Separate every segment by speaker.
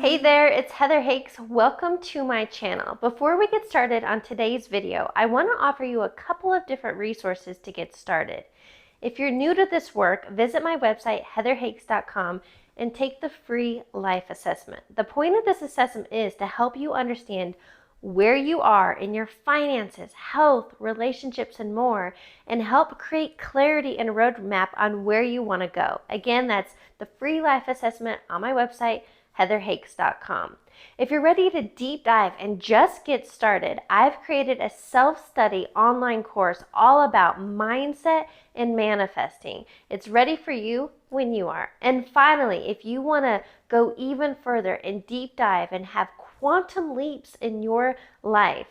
Speaker 1: Hey there, it's Heather Hakes. Welcome to my channel. Before we get started on today's video, I want to offer you a couple of different resources to get started. If you're new to this work, visit my website, heatherhakes.com, and take the free life assessment. The point of this assessment is to help you understand where you are in your finances, health, relationships, and more, and help create clarity and a roadmap on where you want to go. Again, that's the free life assessment on my website, heatherhakes.com. If you're ready to deep dive and just get started, I've created a self-study online course all about mindset and manifesting. It's ready for you when you are. And finally, if you want to go even further and deep dive and have quantum leaps in your life,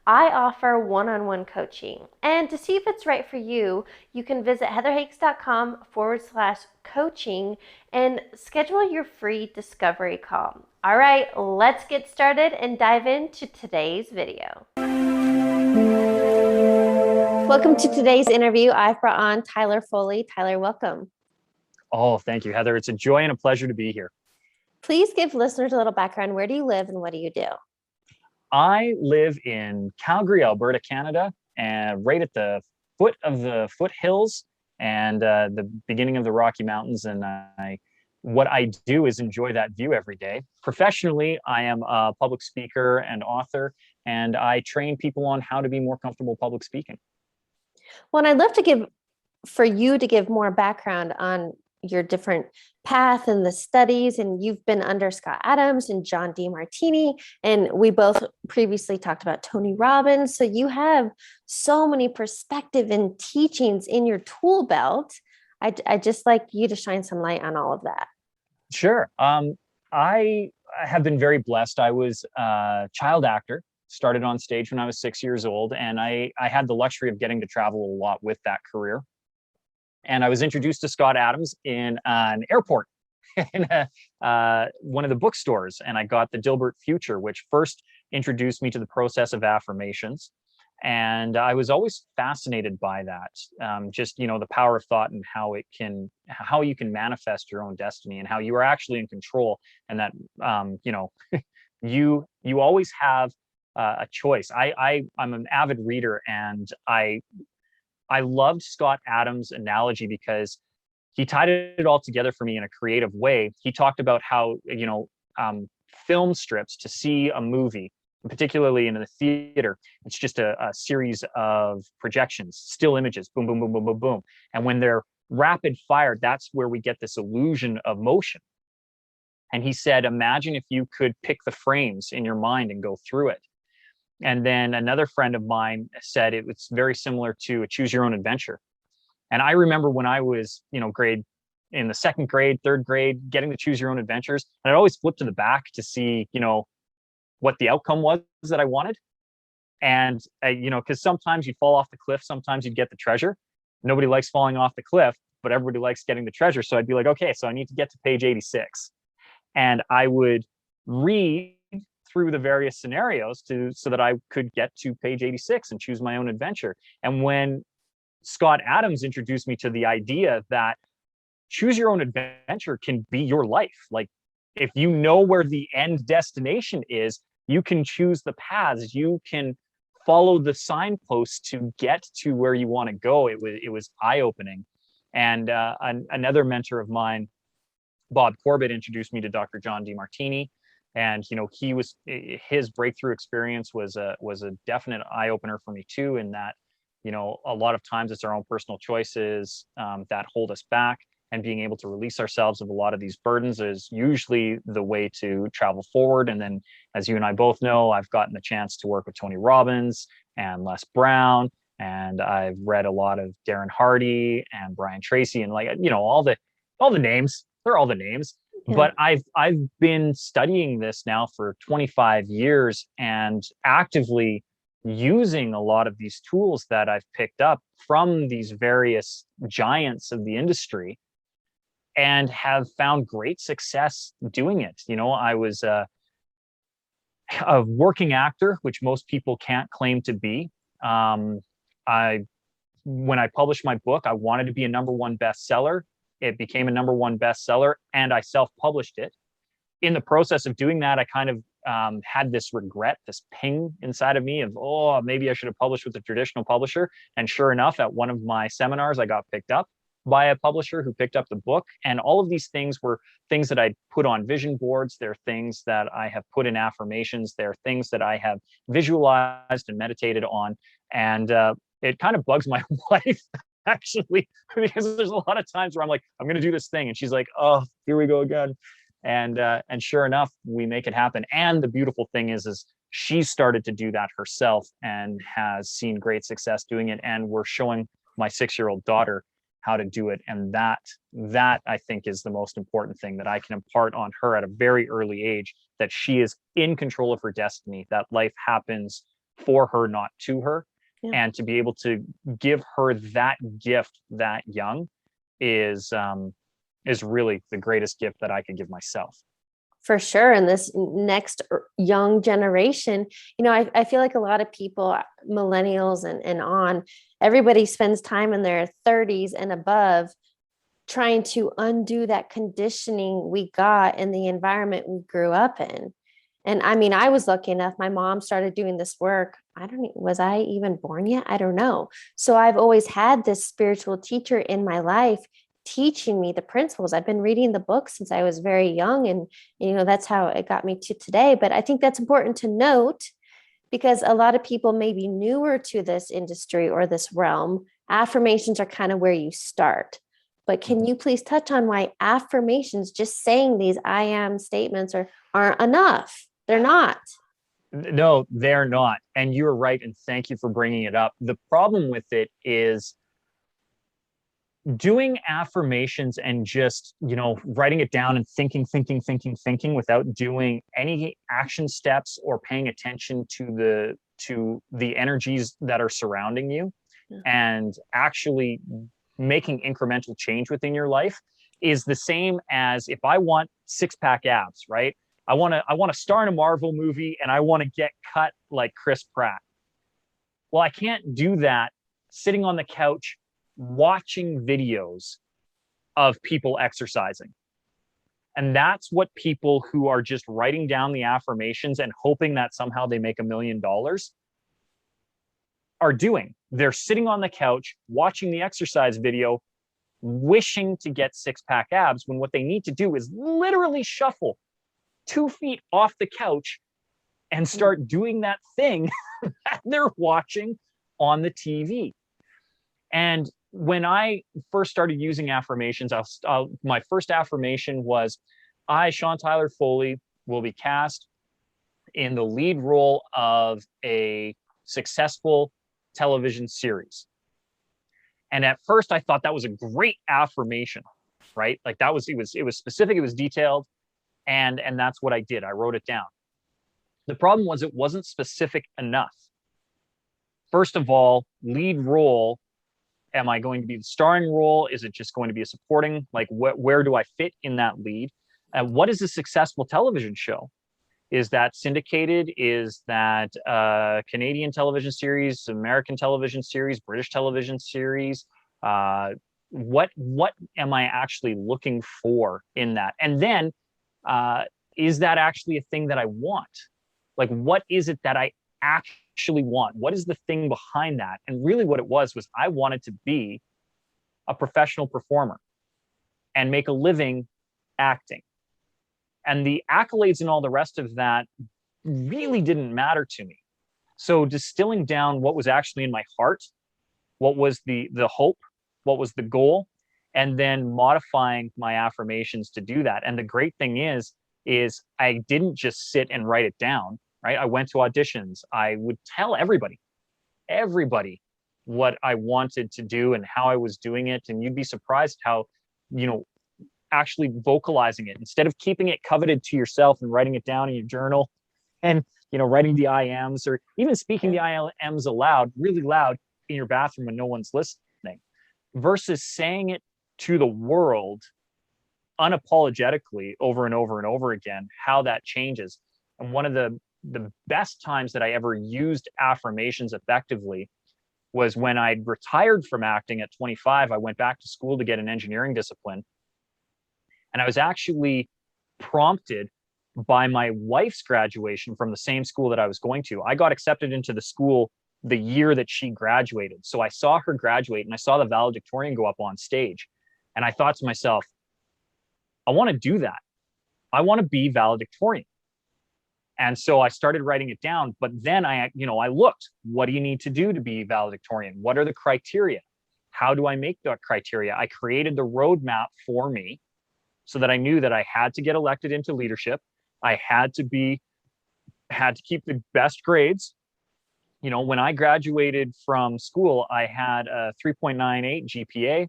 Speaker 1: I offer one-on-one coaching. And to see if it's right for you, you can visit heatherhakes.com/coaching and schedule your free discovery call. All right, let's get started and dive into today's video. Welcome to today's interview. I've brought on Tyler Foley. Tyler, welcome.
Speaker 2: Oh, thank you, Heather. It's a joy and a pleasure to be here.
Speaker 1: Please give listeners a little background. Where do you live and what do you do?
Speaker 2: I live in Calgary, Alberta, Canada, and right at the foot of the foothills and the beginning of the Rocky Mountains. And what I do is enjoy that view every day. Professionally, I am a public speaker and author, and I train people on how to be more comfortable public speaking.
Speaker 1: Well, I'd love to give more background on your different path and the studies, and you've been under Scott Adams and John Demartini, and we both previously talked about Tony Robbins. So you have so many perspective and teachings in your tool belt. I just like you to shine some light on all of that.
Speaker 2: Sure. I have been very blessed. I was a child actor, started on stage when I was 6 years old, and I had the luxury of getting to travel a lot with that career. And I was introduced to Scott Adams in an airport in one of the bookstores. And I got the Dilbert Future, which first introduced me to the process of affirmations. And I was always fascinated by that. Just, the power of thought and how you can manifest your own destiny and how you are actually in control. And that, you always have a choice. I'm an avid reader, and I loved Scott Adams' analogy because he tied it all together for me in a creative way. He talked about how, film strips, to see a movie, particularly in the theater, it's just a series of projections, still images, boom, boom, boom, boom, boom, boom. And when they're rapid fire, that's where we get this illusion of motion. And he said, imagine if you could pick the frames in your mind and go through it. And then another friend of mine said it was very similar to a choose your own adventure. And I remember when I was, in the second grade, third grade, getting to choose your own adventures. And I'd always flip to the back to see, what the outcome was that I wanted. And, because sometimes you'd fall off the cliff, sometimes you'd get the treasure. Nobody likes falling off the cliff, but everybody likes getting the treasure. So I'd be like, okay, so I need to get to page 86. And I would read through the various scenarios so that I could get to page 86 and choose my own adventure. And when Scott Adams introduced me to the idea that choose your own adventure can be your life. Like, if you know where the end destination is, you can choose the paths, you can follow the signposts to get to where you want to go. It was eye-opening. And another mentor of mine, Bob Corbett, introduced me to Dr. John Demartini. And his breakthrough experience was a definite eye opener for me too. In that, a lot of times it's our own personal choices that hold us back, and being able to release ourselves of a lot of these burdens is usually the way to travel forward. And then, as you and I both know, I've gotten the chance to work with Tony Robbins and Les Brown, and I've read a lot of Darren Hardy and Brian Tracy, and all the names. They're all the names. Yeah. But I've been studying this now for 25 years and actively using a lot of these tools that I've picked up from these various giants of the industry, and have found great success doing it. I was a working actor, which most people can't claim to be. When I published my book, I wanted to be a #1 bestseller. It became a #1 bestseller, and I self-published it. in the process of doing that, I kind of had this regret, this ping inside of me of, oh, maybe I should have published with a traditional publisher. And sure enough, at one of my seminars, I got picked up by a publisher who picked up the book. And all of these things were things that I put on vision boards. They're things that I have put in affirmations. They're things that I have visualized and meditated on. And it kind of bugs my wife, actually, because there's a lot of times where I'm like, I'm going to do this thing. And she's like, oh, here we go again. And sure enough, we make it happen. And the beautiful thing is she started to do that herself and has seen great success doing it. And we're showing my 6-year-old daughter how to do it. And that I think is the most important thing that I can impart on her at a very early age, that she is in control of her destiny, that life happens for her, not to her. Yeah. And to be able to give her that gift that young is really the greatest gift that I could give myself.
Speaker 1: For sure. And this next young generation, I feel like a lot of people, millennials and on, everybody spends time in their 30s and above trying to undo that conditioning we got in the environment we grew up in. And I mean, I was lucky enough, my mom started doing this work. Was I even born yet? I don't know. So I've always had this spiritual teacher in my life teaching me the principles. I've been reading the book since I was very young, and that's how it got me to today. But I think that's important to note, because a lot of people may be newer to this industry or this realm. Affirmations are kind of where you start. But can you please touch on why affirmations, just saying these I am statements, aren't enough? They're not.
Speaker 2: No, they're not. And you're right. And thank you for bringing it up. The problem with it is doing affirmations and just, writing it down and thinking without doing any action steps or paying attention to the energies that are surrounding you, and actually making incremental change within your life is the same as if I want 6-pack abs, right? I want to star in a Marvel movie and I want to get cut like Chris Pratt. Well, I can't do that sitting on the couch watching videos of people exercising. And that's what people who are just writing down the affirmations and hoping that somehow they make $1 million are doing. They're sitting on the couch watching the exercise video, wishing to get 6-pack abs, when what they need to do is literally shuffle 2 feet off the couch and start doing that thing that they're watching on the TV. And when I first started using affirmations, my first affirmation was, I, Sean Tyler Foley, will be cast in the lead role of a successful television series. And at first I thought that was a great affirmation, right? Like it was specific, it was detailed, and that's what I did. I wrote it down. The problem was it wasn't specific enough. First of all, lead role. Am I going to be the starring role? Is it just going to be a supporting? Like, where do I fit in that lead? And what is a successful television show? Is that syndicated? Is that Canadian television series, American television series, British television series? What am I actually looking for in that? And then, is that actually a thing that I want? Like, what is it that I actually want? What is the thing behind that? And really what it was I wanted to be a professional performer and make a living acting. And the accolades and all the rest of that really didn't matter to me. So distilling down what was actually in my heart, what was the hope, what was the goal, and then modifying my affirmations to do that. And the great thing is I didn't just sit and write it down, right? I went to auditions. I would tell everybody what I wanted to do and how I was doing it. And you'd be surprised how, actually vocalizing it, instead of keeping it coveted to yourself and writing it down in your journal and, writing the I ams, or even speaking the I ams aloud, really loud in your bathroom when no one's listening, versus saying it to the world unapologetically over and over and over again, how that changes. And one of the best times that I ever used affirmations effectively was when I'd retired from acting at 25. I went back to school to get an engineering discipline. And I was actually prompted by my wife's graduation from the same school that I was going to. I got accepted into the school the year that she graduated. So I saw her graduate and I saw the valedictorian go up on stage. And I thought to myself, I want to do that. I want to be valedictorian. And so I started writing it down, but then I looked, what do you need to do to be valedictorian? What are the criteria? How do I make that criteria? I created the roadmap for me so that I knew that I had to get elected into leadership. I had to keep the best grades. When I graduated from school, I had a 3.98 GPA.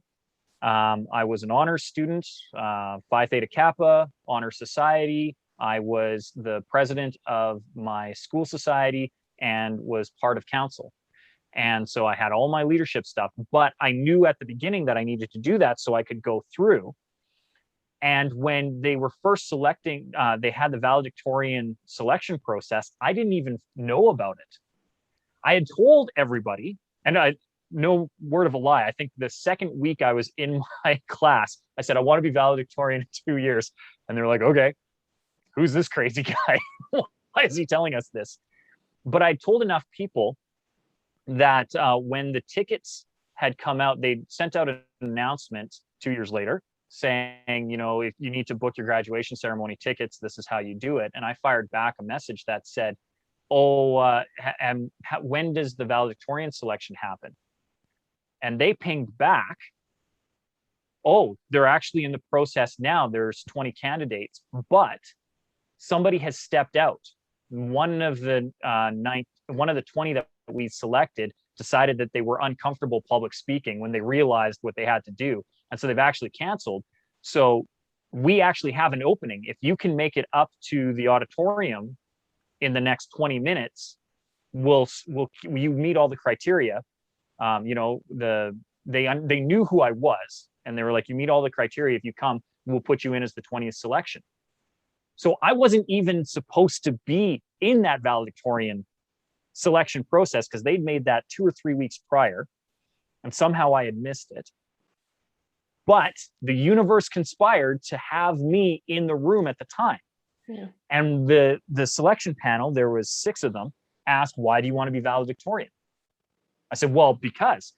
Speaker 2: I was an honors student, Phi Theta Kappa, honor society. I was the president of my school society and was part of council. And so I had all my leadership stuff, but I knew at the beginning that I needed to do that so I could go through. And when they were first selecting, they had the valedictorian selection process. I didn't even know about it. I had told everybody, and no word of a lie, I think the second week I was in my class, I said, I want to be valedictorian in 2 years. And they're like, okay, who's this crazy guy? Why is he telling us this? But I told enough people that when the tickets had come out, they sent out an announcement 2 years later saying, if you need to book your graduation ceremony tickets, this is how you do it. And I fired back a message that said, when does the valedictorian selection happen? And they pinged back, they're actually in the process now. There's 20 candidates, but somebody has stepped out. One of the 20 that we selected decided that they were uncomfortable public speaking when they realized what they had to do. And so they've actually canceled. So we actually have an opening. If you can make it up to the auditorium in the next 20 minutes, you meet all the criteria. They knew who I was, and they were like, you meet all the criteria. If you come, we'll put you in as the 20th selection. So I wasn't even supposed to be in that valedictorian selection process because they'd made that 2 or 3 weeks prior, and somehow I had missed it. But the universe conspired to have me in the room at the time. Yeah. And the selection panel, there was 6 of them, asked, why do you want to be valedictorian? I said, well, because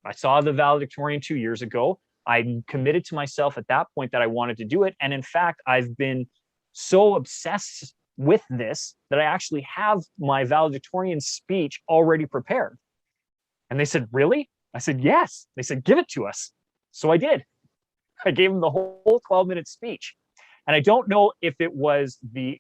Speaker 2: I saw the valedictorian 2 years ago. I committed to myself at that point that I wanted to do it. And in fact, I've been so obsessed with this that I actually have my valedictorian speech already prepared. And they said, really? I said, yes. They said, give it to us. So I did. I gave them the whole 12-minute speech. And I don't know if it was the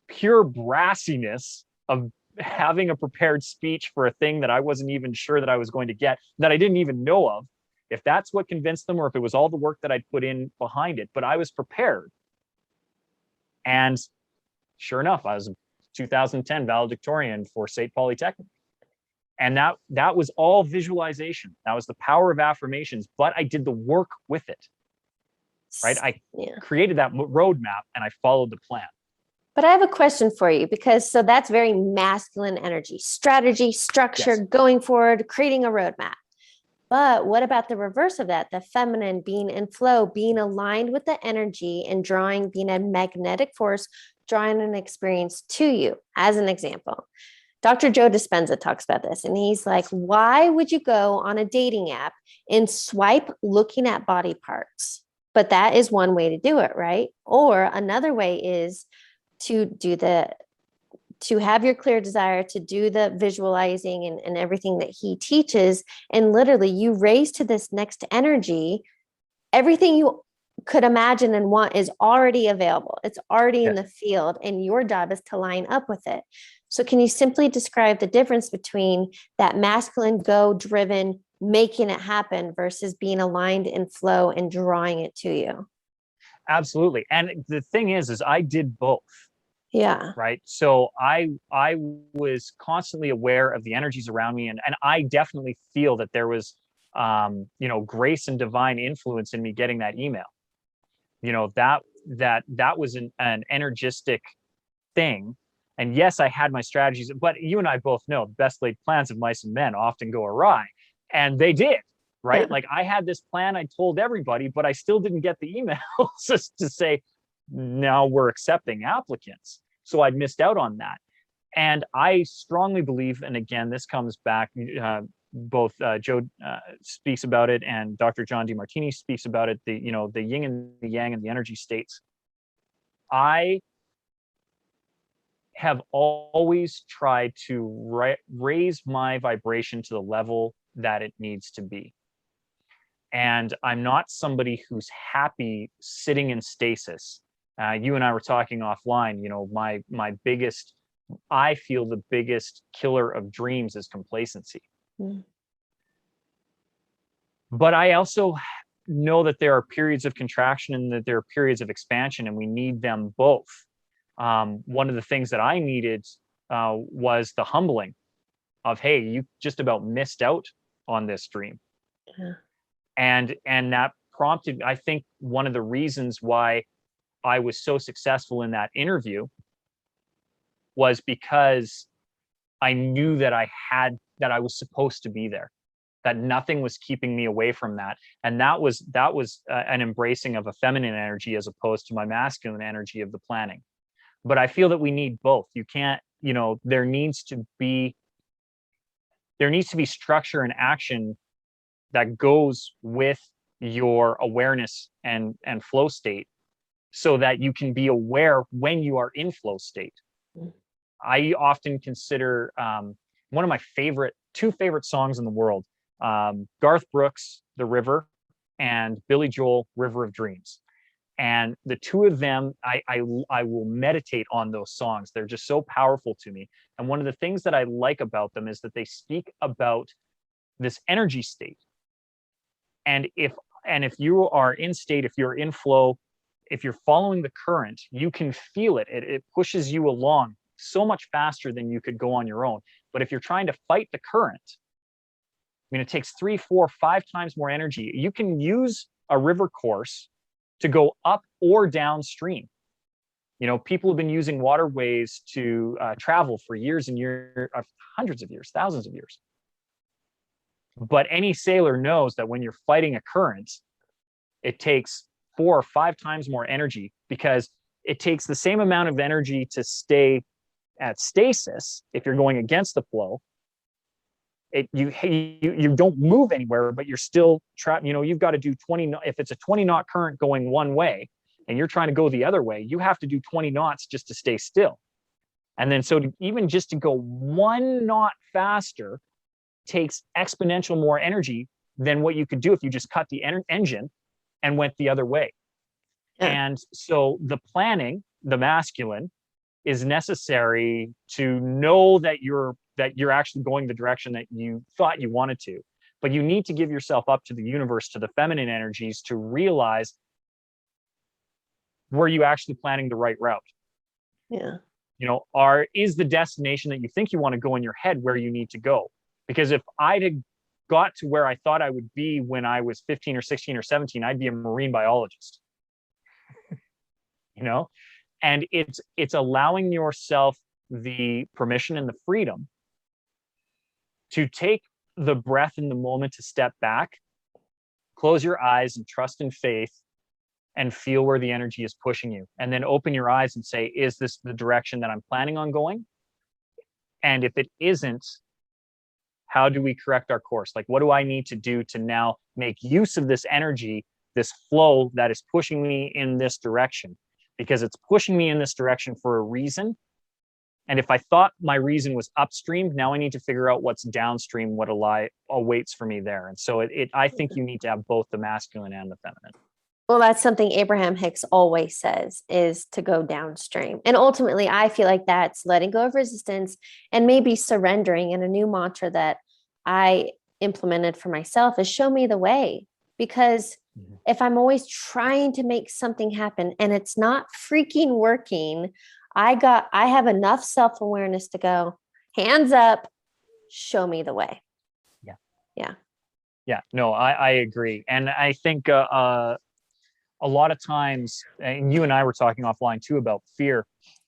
Speaker 2: pure brassiness of having a prepared speech for a thing that I wasn't even sure that I was going to get, that I didn't even know of, if that's what convinced them, or if it was all the work that I'd put in behind it. But I was prepared. And sure enough, I was a 2010 valedictorian for State Polytechnic. And that was all visualization. That was the power of affirmations, but I did the work with it, right? I created that roadmap and I followed the plan.
Speaker 1: But I have a question for you, because so that's very masculine energy, strategy, structure, yes, going forward, creating a roadmap. But what about the reverse of that? The feminine, being in flow, being aligned with the energy and drawing, being a magnetic force, drawing an experience to you. As an example, Dr. Joe Dispenza talks about this, and he's like, why would you go on a dating app and swipe looking at body parts? But that is one way to do it, right? Or another way is to have your clear desire, to do the visualizing and everything that he teaches. And literally you raise to this next energy. Everything you could imagine and want is already available. It's already in the field, and your job is to line up with it. So can you simply describe the difference between that masculine, go driven, making it happen versus being aligned in flow and drawing it to you?
Speaker 2: Absolutely. And the thing is I did both.
Speaker 1: Yeah.
Speaker 2: Right. So I was constantly aware of the energies around me, and I definitely feel that there was grace and divine influence in me getting that email. That was an energistic thing. And yes, I had my strategies, but you and I both know the best laid plans of mice and men often go awry, and they did. Right. Yeah. Like I had this plan, I told everybody, but I still didn't get the emails just to say, now we're accepting applicants. So I'd missed out on that. And I strongly believe, and again, this comes back, both Joe speaks about it and Dr. John DeMartini speaks about it, the yin and the yang and the energy states. I have always tried to raise my vibration to the level that it needs to be. And I'm not somebody who's happy sitting in stasis. You and I were talking offline, I feel the biggest killer of dreams is complacency. Mm. But I also know that there are periods of contraction and that there are periods of expansion, and we need them both. One of the things that I needed was the humbling of, hey, you just about missed out on this dream. Yeah. And that prompted, I think, one of the reasons why I was so successful in that interview was because I knew that I was supposed to be there, that nothing was keeping me away from that. And that was an embracing of a feminine energy as opposed to my masculine energy of the planning. But I feel that we need both. You can't, there needs to be structure and action that goes with your awareness and flow state, so that you can be aware when you are in flow state. Mm. I often consider one of my two favorite songs in the world, Garth Brooks, The River, and Billy Joel, River of Dreams. And the two of them, I will meditate on those songs. They're just so powerful to me. And one of the things that I like about them is that they speak about this energy state. And if you are in state, if you're in flow, if you're following the current, you can feel it. It pushes you along so much faster than you could go on your own. But if you're trying to fight the current, it takes 3, 4, 5 times more energy. You can use a river course to go up or downstream. People have been using waterways to travel for years and years, hundreds of years, thousands of years. But any sailor knows that when you're fighting a current, it takes 4 or 5 times more energy, because it takes the same amount of energy to stay at stasis if you're going against the flow. You don't move anywhere, but you're still trapped. You've got to do 20. If it's a 20 knot current going one way and you're trying to go the other way, you have to do 20 knots just to stay still. And then even just to go 1 knot faster takes exponential more energy than what you could do if you just cut the engine and went the other way. Yeah. And so the planning, the masculine, is necessary to know that you're actually going the direction that you thought you wanted to. But you need to give yourself up to the universe, to the feminine energies, to realize, were you actually planning the right route?
Speaker 1: Yeah.
Speaker 2: Is the destination that you think you want to go in your head where you need to go? Because if I'd have got to where I thought I would be when I was 15 or 16 or 17, I'd be a marine biologist. And it's allowing yourself the permission and the freedom to take the breath in the moment, to step back, close your eyes and trust in faith, and feel where the energy is pushing you. And then open your eyes and say, is this the direction that I'm planning on going? And if it isn't, how do we correct our course? Like, what do I need to do to now make use of this energy, this flow that is pushing me in this direction? Because it's pushing me in this direction for a reason. And if I thought my reason was upstream, now I need to figure out what's downstream, what awaits for me there. And so I think you need to have both the masculine and the feminine.
Speaker 1: Well, that's something Abraham Hicks always says, is to go downstream. And ultimately, I feel like that's letting go of resistance and maybe surrendering. And a new mantra that I implemented for myself is show me the way. Because if I'm always trying to make something happen and it's not freaking working, I have enough self-awareness to go, hands up, show me the way.
Speaker 2: Yeah.
Speaker 1: Yeah.
Speaker 2: Yeah. No, I agree. And I think a lot of times, and you and I were talking offline too about fear,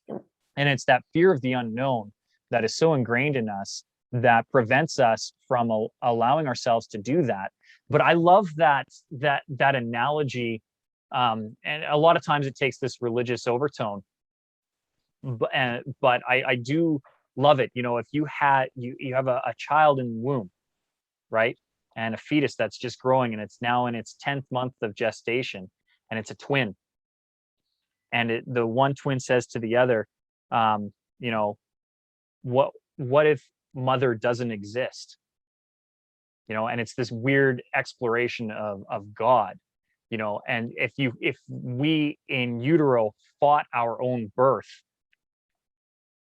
Speaker 2: and it's that fear of the unknown that is so ingrained in us that prevents us from allowing ourselves to do that. But I love that analogy And a lot of times it takes this religious overtone, but I do love it. You know, if you have a child in the womb, right, and a fetus that's just growing, and it's now in its 10th month of gestation, and it's a twin, and the one twin says to the other, you know, what if mother doesn't exist? You know, and it's this weird exploration of God, you know. And if we in utero fought our own birth,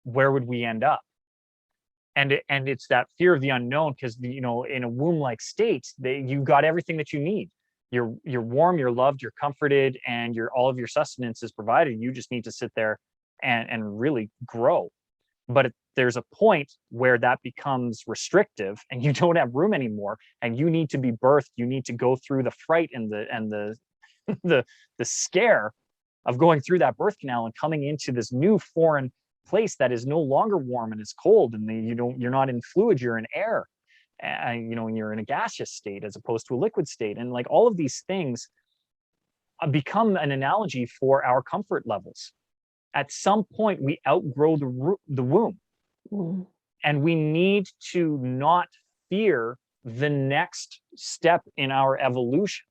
Speaker 2: where would we end up? And it's that fear of the unknown, because, you know, in a womb like state, you got everything that you need. You're warm, you're loved, you're comforted, and all of your sustenance is provided. You just need to sit there and really grow. But there's a point where that becomes restrictive, and you don't have room anymore, and you need to be birthed. You need to go through the fright and the the scare of going through that birth canal and coming into this new foreign place that is no longer warm and is cold, and you're not in fluid, you're in air, and, you know, and you're in a gaseous state as opposed to a liquid state. And like all of these things become an analogy for our comfort levels. At some point we outgrow the womb, and we need to not fear the next step in our evolution.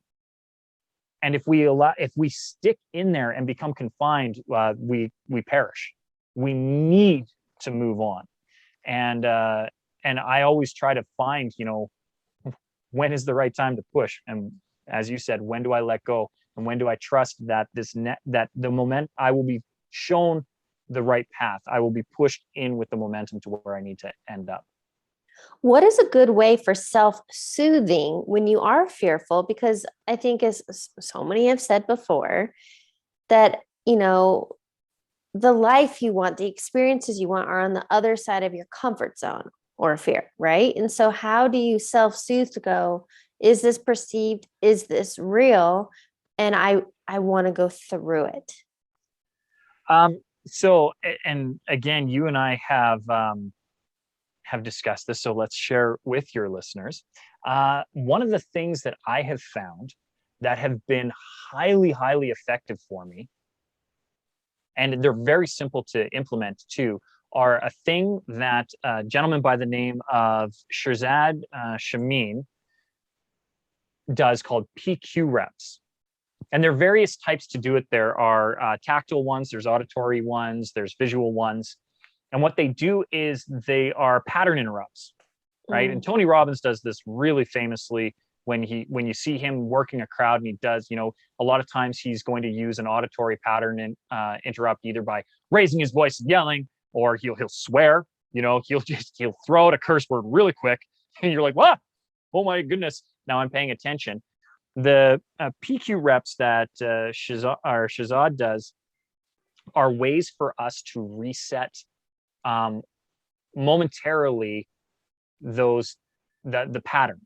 Speaker 2: And if we stick in there and become confined, we perish. We need to move on. And I always try to find, you know, when is the right time to push? And as you said, when do I let go? And when do I trust that that the moment I will be shown the right path, I will be pushed in with the momentum to where I need to end up.
Speaker 1: What is a good way for self-soothing when you are fearful? Because I think, as so many have said before, that, you know, the life you want, the experiences you want are on the other side of your comfort zone or fear, right? And so how do you self-soothe to go, is this perceived? Is this real? And I want to go through it.
Speaker 2: So, and again, you and I have discussed this, so let's share with your listeners. One of the things that I have found that have been highly, highly effective for me, and they're very simple to implement too, are a thing that a gentleman by the name of Shirzad Chamine does called PQ reps. And there are various types to do it. There are tactile ones, there's auditory ones, there's visual ones. And what they do is they are pattern interrupts, right? And Tony Robbins does this really famously when you see him working a crowd, and he does, you know, a lot of times he's going to use an auditory pattern and interrupt, either by raising his voice and yelling, or he'll swear, you know, he'll throw out a curse word really quick, and you're like, what? Oh my goodness, now I'm paying attention. The PQ reps that Shazad does are ways for us to reset momentarily the pattern.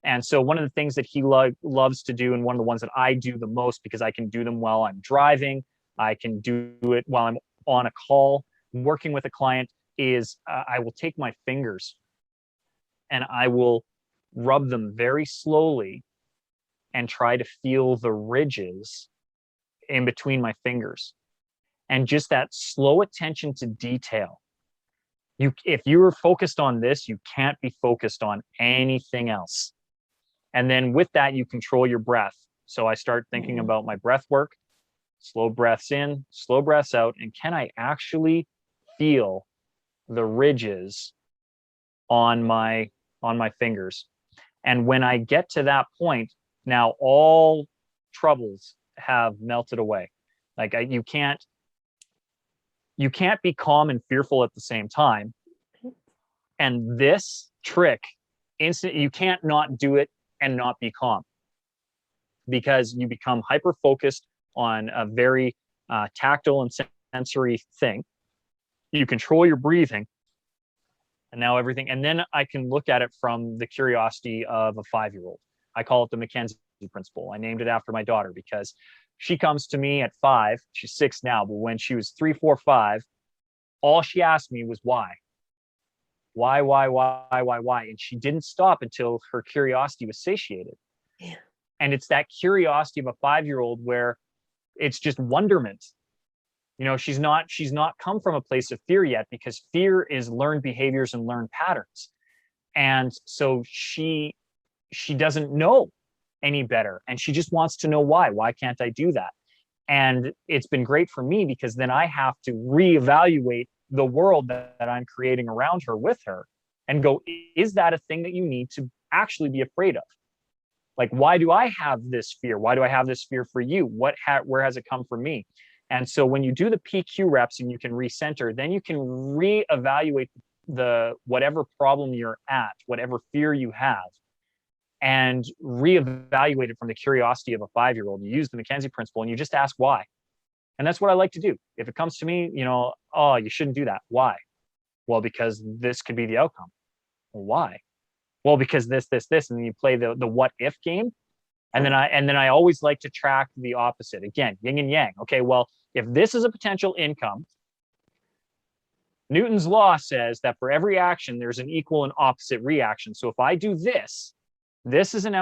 Speaker 2: And so one of the things that he loves to do, and one of the ones that I do the most, because I can do them while I'm driving, I can do it while I'm on a call working with a client, is I will take my fingers and I will rub them very slowly and try to feel the ridges in between my fingers. And just that slow attention to detail. If you are focused on this, you can't be focused on anything else. And then with that, you control your breath. So I start thinking about my breath work, slow breaths in, slow breaths out. And can I actually feel the ridges on my fingers? And when I get to that point, now all troubles have melted away. Like you can't be calm and fearful at the same time. And this trick, you can't not do it and not be calm, because you become hyper focused on a very tactile and sensory thing. You control your breathing, and now everything. And then I can look at it from the curiosity of a 5-year-old. I call it the Mackenzie principle. I named it after my daughter because she comes to me at 5. She's 6 now, but when she was 3, 4, 5, all she asked me was why. Why? And she didn't stop until her curiosity was satiated.
Speaker 1: Yeah.
Speaker 2: And it's that curiosity of a 5-year-old where it's just wonderment. She's not come from a place of fear yet, because fear is learned behaviors and learned patterns. And so she doesn't know any better, and she just wants to know why can't I do that? And it's been great for me, because then I have to reevaluate the world that I'm creating around her with her, and go, is that a thing that you need to actually be afraid of? Like, why do I have this fear? Why do I have this fear for you? Where has it come from me? And so when you do the PQ reps and you can recenter, then you can reevaluate the whatever problem you're at, whatever fear you have, and reevaluate it from the curiosity of a 5-year-old. You use the Mackenzie principle and you just ask why. And that's what I like to do. If it comes to me, oh, you shouldn't do that. Why? Well, because this could be the outcome. Well, why? Well, because this, and then you play the what if game. And then I always like to track the opposite. Again, yin and yang. Okay, well, if this is a potential income, Newton's law says that for every action, there's an equal and opposite reaction. So if I do this is an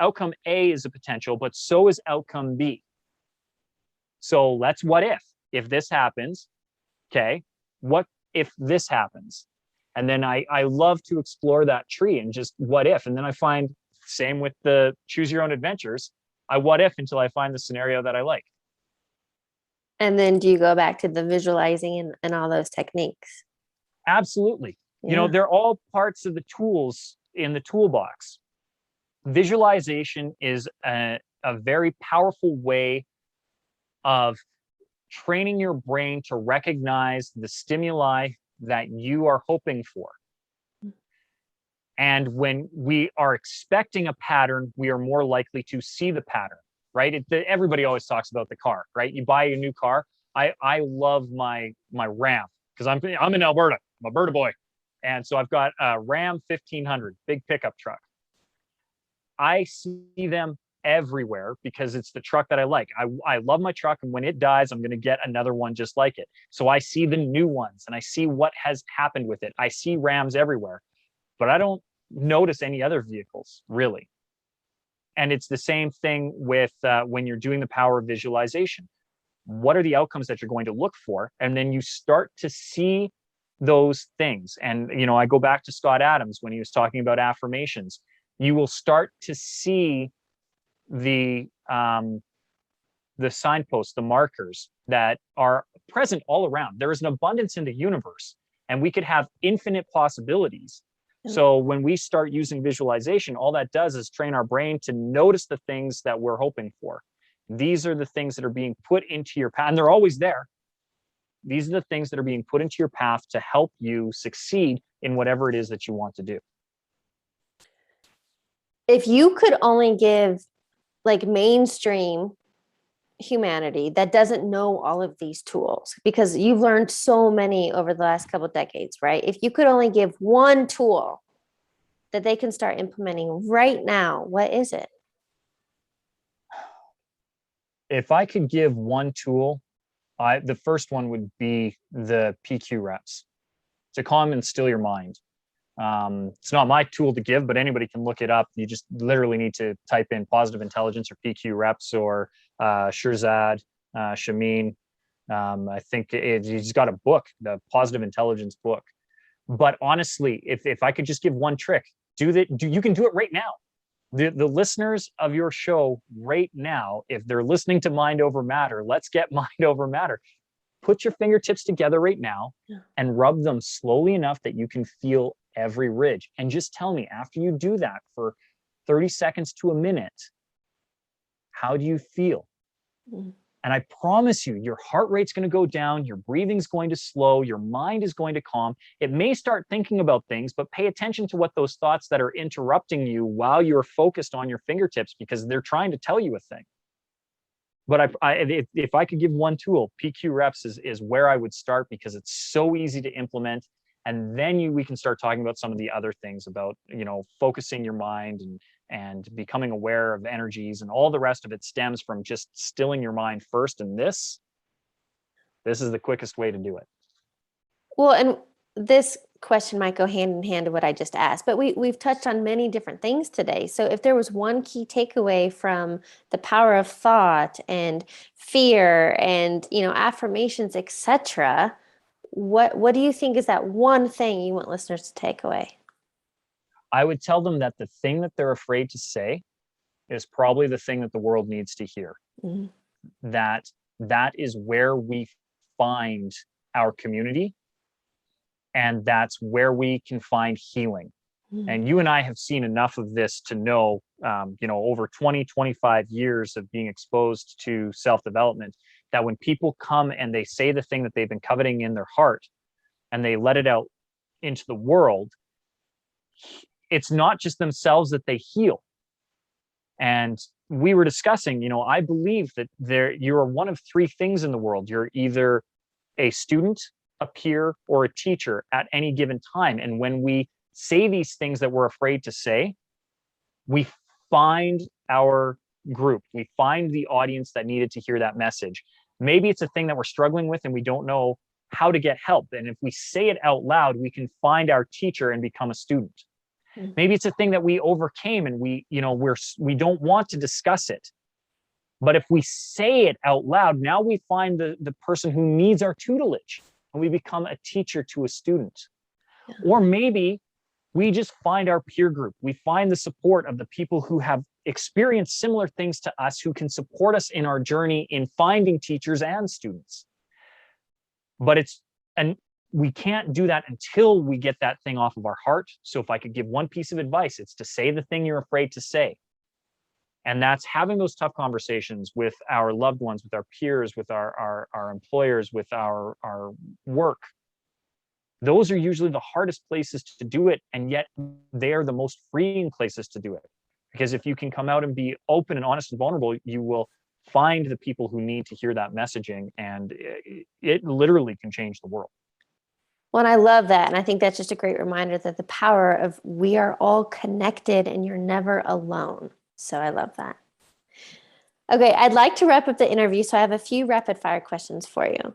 Speaker 2: outcome A is a potential, but so is outcome B. So let's what if this happens, okay, what if this happens? And then I love to explore that tree and just what if. And then I find, same with the choose your own adventures, I what if until I find the scenario that I like.
Speaker 1: And then do you go back to the visualizing and all those techniques?
Speaker 2: Absolutely.
Speaker 1: Yeah.
Speaker 2: They're all parts of the tools in the toolbox. Visualization is a very powerful way of training your brain to recognize the stimuli that you are hoping for. And when we are expecting a pattern, we are more likely to see the pattern, right? Everybody always talks about the car, right? You buy a new car. I love my Ram, because I'm in Alberta. I'm a Alberta boy. And so I've got a Ram 1500, big pickup truck. I see them everywhere because it's the truck that I like. I love my truck, and when it dies, I'm going to get another one just like it. So I see the new ones and I see what has happened with it. I see Rams everywhere, but I don't notice any other vehicles, really. And it's the same thing with when you're doing the power of visualization. What are the outcomes that you're going to look for? And then you start to see those things. And, I go back to Scott Adams when he was talking about affirmations. You will start to see the signposts, the markers that are present all around. There is an abundance in the universe, and we could have infinite possibilities. So when we start using visualization, all that does is train our brain to notice the things that we're hoping for. These are the things that are being put into your path, and they're always there. These are the things that are being put into your path to help you succeed in whatever it is that you want to do.
Speaker 1: If you could only give like mainstream humanity that doesn't know all of these tools, because you've learned so many over the last couple of decades, right? If you could only give one tool that they can start implementing right now, what is it?
Speaker 2: If I could give one tool, the first one would be the PQ reps to calm and still your mind. It's not my tool to give, but anybody can look it up. You just literally need to type in positive intelligence or PQ reps or Shirzad, Shamin. I think he's got a book, the Positive Intelligence book. But honestly, if I could just give one trick, you can do it right now. The listeners of your show right now, if they're listening to Mind Over Matter, let's get Mind Over Matter. Put your fingertips together right now and rub them slowly enough that you can feel every ridge. And just tell me, after you do that for 30 seconds to a minute, how do you feel? And I promise you, your heart rate's going to go down, your breathing's going to slow, your mind is going to calm. It may start thinking about things, but pay attention to what those thoughts that are interrupting you while you're focused on your fingertips, because they're trying to tell you a thing. But if I could give one tool, PQ reps is where I would start, because it's so easy to implement. And then we can start talking about some of the other things about, focusing your mind and becoming aware of energies, and all the rest of it stems from just stilling your mind first. And this is the quickest way to do it.
Speaker 1: Well, and this question might go hand in hand to what I just asked, but we've touched on many different things today. So if there was one key takeaway from the power of thought and fear and, affirmations, etc., what do you think is that one thing you want listeners to take away?
Speaker 2: I would tell them that the thing that they're afraid to say is probably the thing that the world needs to hear. Mm-hmm. That is where we find our community, and that's where we can find healing. Mm-hmm. And you and I have seen enough of this to know, over 20, 25 years of being exposed to self-development, that when people come and they say the thing that they've been coveting in their heart and they let it out into the world, it's not just themselves that they heal. And we were discussing, I believe that you're one of three things in the world. You're either a student, a peer, or a teacher at any given time. And when we say these things that we're afraid to say, we find our group, we find the audience that needed to hear that message. Maybe it's a thing that we're struggling with and we don't know how to get help. And if we say it out loud, we can find our teacher and become a student. Mm-hmm. Maybe it's a thing that we overcame and we don't want to discuss it. But if we say it out loud, now we find the person who needs our tutelage and we become a teacher to a student. Yeah. Or maybe we just find our peer group. We find the support of the people who have experienced similar things to us, who can support us in our journey in finding teachers and students. But we can't do that until we get that thing off of our heart. So if I could give one piece of advice, it's to say the thing you're afraid to say. And that's having those tough conversations with our loved ones, with our peers, with our employers, with our work. Those are usually the hardest places to do it. And yet they are the most freeing places to do it. Because if you can come out and be open and honest and vulnerable, you will find the people who need to hear that messaging. And it literally can change the world.
Speaker 1: Well, and I love that. And I think that's just a great reminder that the power of we are all connected and you're never alone. So I love that. Okay, I'd like to wrap up the interview. So I have a few rapid fire questions for you.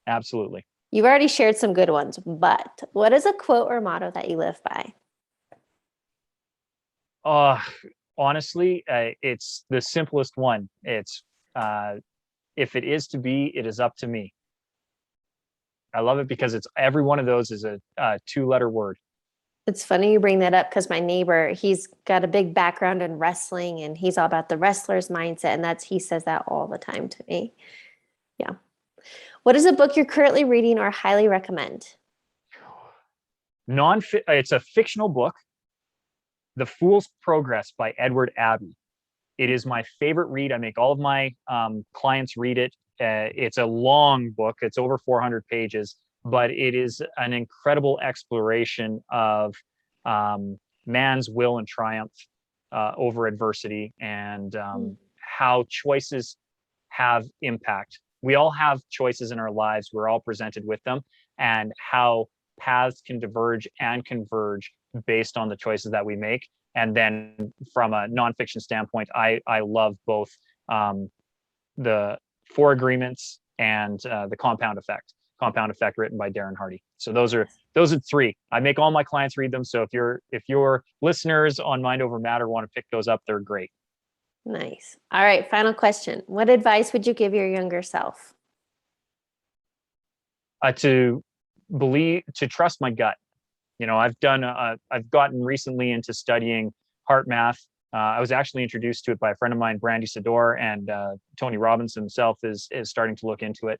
Speaker 2: Absolutely.
Speaker 1: You've already shared some good ones, but what is a quote or motto that you live by?
Speaker 2: Honestly, it's the simplest one. It's if it is to be, it is up to me. I love it because every one of those is a 2-letter word.
Speaker 1: It's funny you bring that up because my neighbor, he's got a big background in wrestling and he's all about the wrestler's mindset. And he says that all the time to me. Yeah. What is a book you're currently reading or highly recommend?
Speaker 2: It's a fictional book, The Fool's Progress by Edward Abbey. It is my favorite read. I make all of my clients read it. It's a long book. It's over 400 pages, but it is an incredible exploration of man's will and triumph over adversity and how choices have impact. We all have choices in our lives. We're all presented with them, and how paths can diverge and converge based on the choices that we make. And then from a nonfiction standpoint, I love both the 4 Agreements and the Compound Effect written by Darren Hardy. So those are 3. I make all my clients read them. So if your listeners on Mind Over Matter want to pick those up, they're great.
Speaker 1: Nice. All right. Final question. What advice would you give your younger self?
Speaker 2: To trust my gut. I've gotten recently into studying heart math. I was actually introduced to it by a friend of mine, Brandy Sador, and Tony Robbins himself is starting to look into it.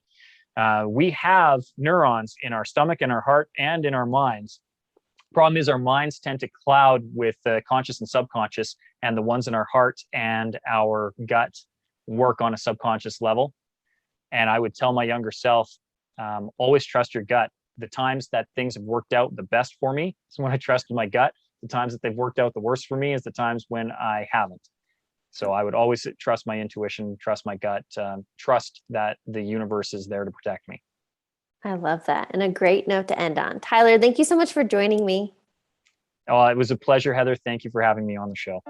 Speaker 2: We have neurons in our stomach and our heart and in our minds. Problem is our minds tend to cloud with conscious and subconscious, and the ones in our heart and our gut work on a subconscious level. And I would tell my younger self, always trust your gut. The times that things have worked out the best for me is when I trusted my gut. The times that they've worked out the worst for me is the times when I haven't. So I would always trust my intuition, trust my gut, trust that the universe is there to protect me.
Speaker 1: I love that. And a great note to end on. Tyler, thank you so much for joining me.
Speaker 2: Oh, it was a pleasure, Heather. Thank you for having me on the show.